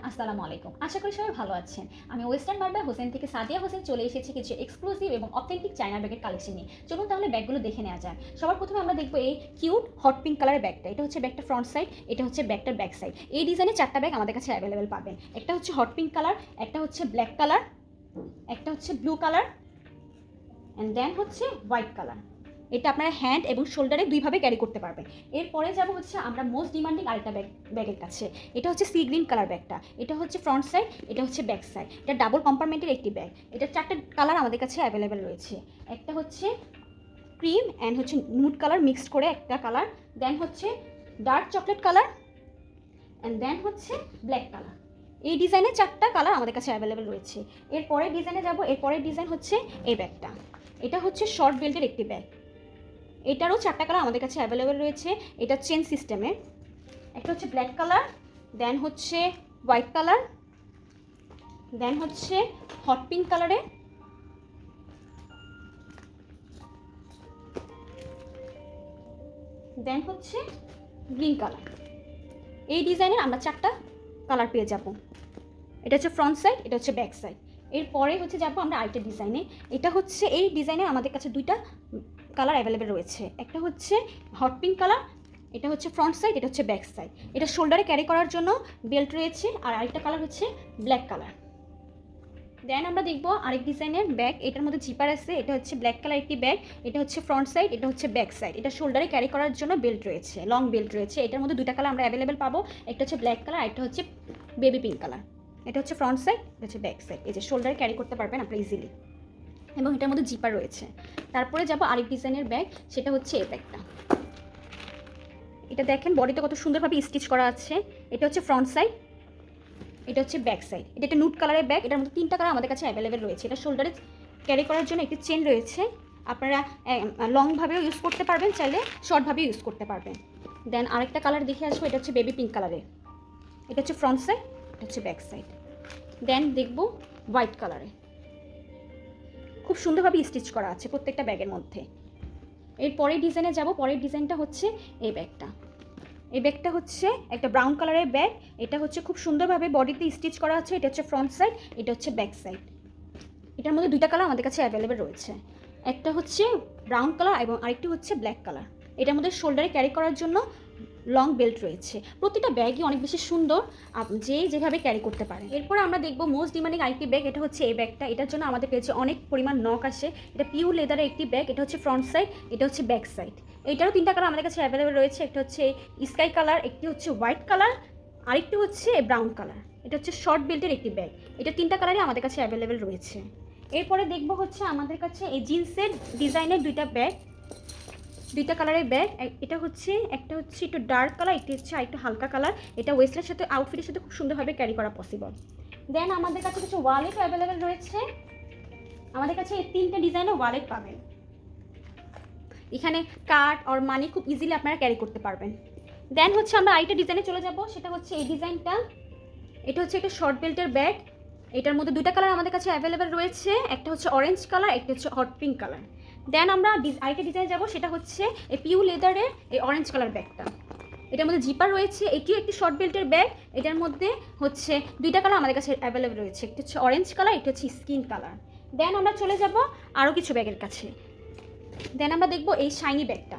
আসসালামু আলাইকুম। আশা করি সবাই ভালো আছেন। আমি ওয়েস্টার্ন মার্ট বাই হোসেন থেকে সাদিয়া হোসেন চলে এসেছি কিছু এক্সক্লুসিভ এবং অথেন্টিক চায়না ব্যাগের কালেকশন নিয়ে। চলুন তাহলে ব্যাগগুলো দেখে নেওয়া যাক। সবার প্রথমে আমরা দেখব এই কিউট হট পিঙ্ক কালারের ব্যাগটা। এটা হচ্ছে ব্যাগটা ফ্রন্ট সাইড, এটা হচ্ছে ব্যাগটার ব্যাক সাইড। এই ডিজাইনের 4টা ব্যাগ আমাদের কাছে অ্যাভেলেবেল পাবেন। একটা হচ্ছে হট পিঙ্ক কালার, একটা হচ্ছে ব্ল্যাক কালার, একটা হচ্ছে ব্লু কালার অ্যান্ড দেন হচ্ছে হোয়াইট কালার। এটা আপনারা হ্যান্ড এবং শোল্ডারে দুইভাবে ক্যারি করতে পারবেন। এরপরে যাব হচ্ছে আমরা মোস্ট ডিমান্ডিং আরেকটা ব্যাগের কাছে। এটা হচ্ছে সি গ্রিন কালার ব্যাগটা। এটা হচ্ছে ফ্রন্ট সাইড, এটা হচ্ছে ব্যাক সাইড। এটা ডাবল কম্পার্টমেন্টের একটি ব্যাগ। এটা 4টা কালার আমাদের কাছে অ্যাভেলেবেল রয়েছে। একটা হচ্ছে ক্রিম অ্যান্ড হচ্ছে নুড কালার মিক্সড করে একটা কালার, দেন হচ্ছে dark chocolate colour and then হচ্ছে ব্ল্যাক কালার। এই ডিজাইনের 4টা কালার আমাদের কাছে অ্যাভেলেবেল রয়েছে। এরপরের ডিজাইনে যাব। এরপরের ডিজাইন হচ্ছে এই ব্যাগটা। এটা হচ্ছে শর্ট বেল্টের একটি ব্যাগ। এটারও 4টা কালার আমাদের কাছে অ্যাভেলেবেল রয়েছে। এটা চেন সিস্টেমে। একটা হচ্ছে ব্ল্যাক কালার, দেন হচ্ছে হোয়াইট কালার, দেন হচ্ছে হট পিঙ্ক কালারে, দেন হচ্ছে গ্রিন কালার। এই ডিজাইনের আমরা 4টা কালার পেয়ে যাব। এটা হচ্ছে ফ্রন্ট সাইড, এটা হচ্ছে ব্যাক সাইড। এরপরে হচ্ছে যাবো আমরা আরেকটা ডিজাইনে। এটা হচ্ছে এই ডিজাইনে আমাদের কাছে 2টা কালার অ্যাভেলেবেল রয়েছে। একটা হচ্ছে হট পিঙ্ক কালার, এটা হচ্ছে ফ্রন্ট সাইড, এটা হচ্ছে ব্যাক সাইড। এটা শোল্ডারে ক্যারি করার জন্য বেল্ট রয়েছে। আর আরেকটা কালার হচ্ছে ব্ল্যাক কালার। দেন আমরা দেখবো আরেক ডিজাইনের ব্যাগ। এটার মধ্যে জিপার আছে। এটা হচ্ছে ব্ল্যাক কালার একটি ব্যাগ। এটা হচ্ছে ফ্রন্ট সাইড, এটা হচ্ছে ব্যাক সাইড। এটা শোল্ডারে ক্যারি করার জন্য বেল্ট রয়েছে, লং বেল্ট রয়েছে। এটার মধ্যে 2টা কালার আমরা অ্যাভেলেবেল পাবো। একটা হচ্ছে ব্ল্যাক কালার, একটা হচ্ছে বেবি পিঙ্ক কালার। এটা হচ্ছে ফ্রন্ট সাইড, এটা হচ্ছে ব্যাক সাইড। এই যে শোল্ডারে ক্যারি করতে পারবেন আপনি ইজিলি, এবং এটার মধ্যে জিপার রয়েছে। তারপরে যাবো আরেক ডিজাইনের ব্যাগ, সেটা হচ্ছে এই ব্যাগটা। এটা দেখেন বডিতে কত সুন্দরভাবে স্টিচ করা আছে। এটা হচ্ছে ফ্রন্ট সাইড, এটা হচ্ছে ব্যাক সাইড। এটা একটা নুড কালারের ব্যাগ। এটার মধ্যে 3টা কালার আমাদের কাছে অ্যাভেলেবেল রয়েছে। এটা শোল্ডারে ক্যারি করার জন্য একটি চেন রয়েছে। আপনারা লংভাবেও ইউজ করতে পারবেন, চাইলে শর্টভাবেও ইউজ করতে পারবেন। দেন আরেকটা কালার দেখে আসবো। এটা হচ্ছে বেবি পিঙ্ক কালারের। এটা হচ্ছে ফ্রন্ট সাইড, এটা হচ্ছে ব্যাক সাইড। দেন দেখবো হোয়াইট কালারে। খুব সুন্দরভাবে স্টিচ করা আছে প্রত্যেকটা ব্যাগের মধ্যে। এর পরের ডিজাইনে যাব। পরের ডিজাইনটা হচ্ছে এই ব্যাগটা। এই ব্যাগটা হচ্ছে একটা ব্রাউন কালারের ব্যাগ। এটা হচ্ছে খুব সুন্দরভাবে বডিতে স্টিচ করা আছে। এটা হচ্ছে ফ্রন্ট সাইড, এটা হচ্ছে ব্যাক সাইড। এটার মধ্যে 2টা কালার আমাদের কাছে অ্যাভেলেবেল রয়েছে। একটা হচ্ছে ব্রাউন কালার এবং আরেকটি হচ্ছে ব্ল্যাক কালার। এটার মধ্যে শোল্ডারে ক্যারি করার জন্য লং বেল্ট রয়েছে। প্রতিটা ব্যাগই অনেক বেশি সুন্দর, যে যেভাবে ক্যারি করতে পারে। এরপর আমরা দেখবো মোস্ট ডিমান্ডিং আরেকটি ব্যাগ। এটা হচ্ছে এই ব্যাগটা। এটার জন্য আমাদের পেয়েছে অনেক পরিমাণ নখ আসে। এটা পিওর লেদারের একটি ব্যাগ। এটা হচ্ছে ফ্রন্ট সাইড, এটা হচ্ছে ব্যাক সাইড। এইটারও 3টা কালার আমাদের কাছে অ্যাভেলেবেল রয়েছে। একটা হচ্ছে স্কাই কালার, একটি হচ্ছে হোয়াইট কালার, আরেকটি হচ্ছে ব্রাউন কালার। এটা হচ্ছে শর্ট বেল্টের একটি ব্যাগ। এটা 3টা কালারই আমাদের কাছে অ্যাভেলেবেল রয়েছে। এরপরে দেখবো হচ্ছে আমাদের কাছে এই জিন্সের ডিজাইনের 2টা ব্যাগ, 2টা কালারের ব্যাগ। এটা হচ্ছে একটা হচ্ছে একটু ডার্ক কালার, একটি হচ্ছে আরেকটু হালকা কালার। এটা ওয়েস্টের সাথে আউটফিটের সাথে খুব সুন্দরভাবে ক্যারি করা পসিবল। দেন আমাদের কাছে কিছু ওয়ালেট অ্যাভেলেবেল রয়েছে। আমাদের কাছে এই 3টে ডিজাইনের ওয়ালেট পাবেন। এখানে কার্ড আর মানি খুব ইজিলি আপনারা ক্যারি করতে পারবেন। দেন হচ্ছে আমরা আরেকটা ডিজাইনে চলে যাব। সেটা হচ্ছে এই ডিজাইনটা। এটা হচ্ছে একটা শর্ট বেল্টের ব্যাগ। এটার মধ্যে 2টা কালার আমাদের কাছে অ্যাভেলেবেল রয়েছে। একটা হচ্ছে অরেঞ্জ কালার, একটা হচ্ছে হট পিঙ্ক কালার। দেন আমরা আরেকটা ডিজাইনে যাব। সেটা হচ্ছে এই পিওর লেদারের এই অরেঞ্জ কালার ব্যাগটা। এটার মধ্যে জিপার রয়েছে। এটিও একটি শর্ট বেল্টের ব্যাগ। এটার মধ্যে হচ্ছে 2টা কালার আমাদের কাছে অ্যাভেলেবেল রয়েছে। একটা হচ্ছে অরেঞ্জ কালার, এটা হচ্ছে স্কিন কালার। দেন আমরা চলে যাব আরও কিছু ব্যাগের কাছে। দেন আমরা দেখব এই শাইনি ব্যাগটা।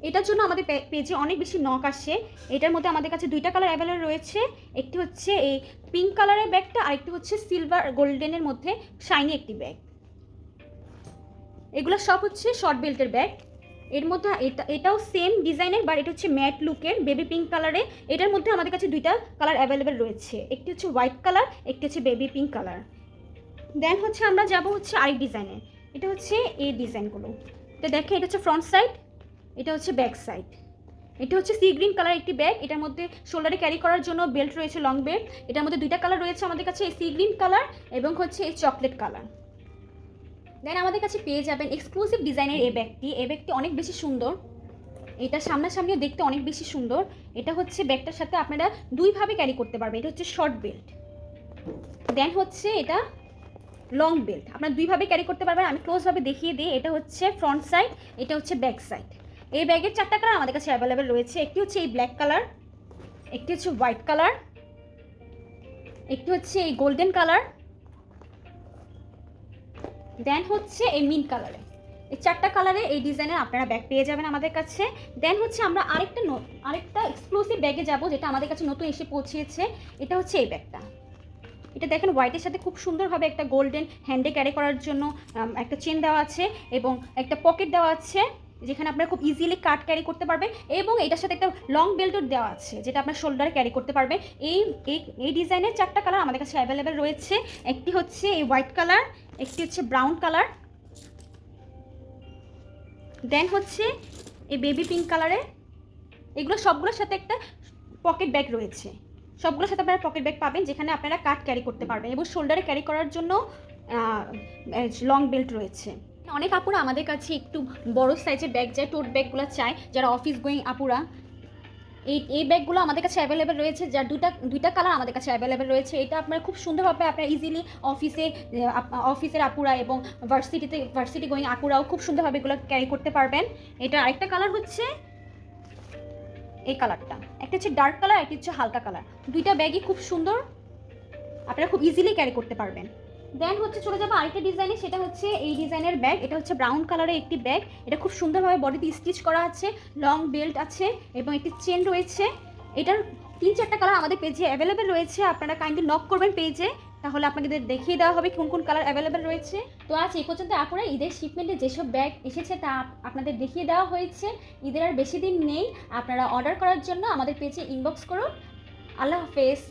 এটার জন্য আমাদের পেজে অনেক বেশি নক আসে। এটার মধ্যে আমাদের কাছে 2টা কালার অ্যাভেলেবেল রয়েছে। একটি হচ্ছে এই পিঙ্ক কালারের ব্যাগটা, আর একটি হচ্ছে সিলভার গোল্ডেনের মধ্যে শাইনি একটি ব্যাগ। এগুলো সব হচ্ছে শর্ট বেল্টের ব্যাগ। এর মধ্যে এটাও সেম ডিজাইনের, বাট এটা হচ্ছে ম্যাট লুকের বেবি পিঙ্ক কালারে। এটার মধ্যে আমাদের কাছে 2টা কালার অ্যাভেলেবেল রয়েছে। একটি হচ্ছে হোয়াইট কালার, একটি হচ্ছে বেবি পিঙ্ক কালার। দেন হচ্ছে আমরা যাব হচ্ছে আরেক ডিজাইনে। এটা হচ্ছে এই ডিজাইনগুলো। এটা দেখে, এটা হচ্ছে ফ্রন্ট সাইড, এটা হচ্ছে ব্যাক সাইড। এটা হচ্ছে সি গ্রিন কালার একটি ব্যাগ। এটার মধ্যে শোল্ডারে ক্যারি করার জন্য বেল্ট রয়েছে, লং বেল্ট। এটার মধ্যে 2টা কালার রয়েছে আমাদের কাছে, এই সি গ্রিন কালার এবং হচ্ছে এই চকলেট কালার। দেন আমাদের কাছে পেয়ে যাবেন এক্সক্লুসিভ ডিজাইনের এই ব্যাগটি। এই ব্যাগটি অনেক বেশি সুন্দর। এটা সামনাসামনিও দেখতে অনেক বেশি সুন্দর। এটা হচ্ছে ব্যাগটার সাথে আপনারা দুইভাবে ক্যারি করতে পারবেন। এটা হচ্ছে শর্ট বেল্ট, দেন হচ্ছে এটা লং বেল্ট। আপনারা দুইভাবে ক্যারি করতে পারবেন। আমি ক্লোজভাবে দেখিয়ে দিই। এটা হচ্ছে ফ্রন্ট সাইড, এটা হচ্ছে ব্যাক সাইড। এই ব্যাগের 4টা কালার আমাদের কাছে অ্যাভেলেবেল রয়েছে। একটি হচ্ছে এই ব্ল্যাক কালার, একটি হচ্ছে হোয়াইট কালার, একটি হচ্ছে এই গোল্ডেন কালার, দেন হচ্ছে এই মিন্ট কালারে। এই 4টা কালারে এই ডিজাইনের আপনারা ব্যাগ পেয়ে যাবেন আমাদের কাছে। দেন হচ্ছে আমরা আরেকটা এক্সক্লুসিভ ব্যাগে যাব, যেটা আমাদের কাছে নতুন এসে পৌঁছেছে। এটা হচ্ছে এই ব্যাগটা। এটা দেখেন হোয়াইটের সাথে খুব সুন্দরভাবে একটা গোল্ডেন হ্যান্ডে ক্যারি করার জন্য একটা চেন দেওয়া আছে এবং একটা পকেট দেওয়া আছে, যেখানে আপনারা খুব ইজিলি কাট ক্যারি করতে পারবেন। এবং এটার সাথে একটা লং বেল্টও দেওয়া আছে, যেটা আপনার শোল্ডারে ক্যারি করতে পারবেন। এই ডিজাইনের 4টা কালার আমাদের কাছে অ্যাভেলেবেল রয়েছে। একটি হচ্ছে এই হোয়াইট কালার, একটি হচ্ছে ব্রাউন কালার, দেন হচ্ছে এই বেবি পিঙ্ক কালারের। এগুলো সবগুলোর সাথে একটা পকেট ব্যাগ রয়েছে। সবগুলোর সাথে আপনারা পকেট ব্যাগ পাবেন, যেখানে আপনারা কাট ক্যারি করতে পারবেন এবং শোল্ডারে ক্যারি করার জন্য লং বেল্ট রয়েছে। অনেক আপুরা আমাদের কাছে একটু বড় সাইজের ব্যাগ চায়, টোট ব্যাগগুলো চায়, যারা অফিস গোয়িং আপুরা। এই ব্যাগগুলো আমাদের কাছে অ্যাভেলেবেল রয়েছে, যার দুইটা কালার আমাদের কাছে অ্যাভেলেবেল রয়েছে। এটা আপনারা খুব সুন্দরভাবে আপনারা ইজিলি অফিসের আপুরা এবং ভার্সিটি গোয়িং আপুরাও খুব সুন্দরভাবে এগুলো ক্যারি করতে পারবেন। এটা আরেকটা কালার হচ্ছে এই কালারটা, একটা হচ্ছে ডার্ক কালার, একটা হচ্ছে হালকা কালার। দুইটা ব্যাগই খুব সুন্দর, আপনারা খুব ইজিলি ক্যারি করতে পারবেন। দেন হচ্ছে চলে যাবো আরেকটা ডিজাইনে, সেটা হচ্ছে এই ডিজাইনের ব্যাগ। এটা হচ্ছে ব্রাউন কালারের একটি ব্যাগ। এটা খুব সুন্দরভাবে বডিতে স্টিচ করা আছে, লং বেল্ট আছে এবং একটি চেন রয়েছে। এটার 3-4টা কালার আমাদের পেজে অ্যাভেলেবেল রয়েছে। আপনারা কাইন্ডলি নক করবেন পেজে, তাহলে আপনাদের দেখিয়ে দেওয়া হবে কোন কোন কালার অ্যাভেলেবেল রয়েছে। তো আজ এই পর্যন্ত আপনারা ঈদের শিপমেন্টে যেসব ব্যাগ এসেছে তা আপনাদের দেখিয়ে দেওয়া হয়েছে। ঈদের আর বেশি দিন নেই, আপনারা অর্ডার করার জন্য আমাদের পেজে ইনবক্স করুন। আল্লাহ হাফেজ।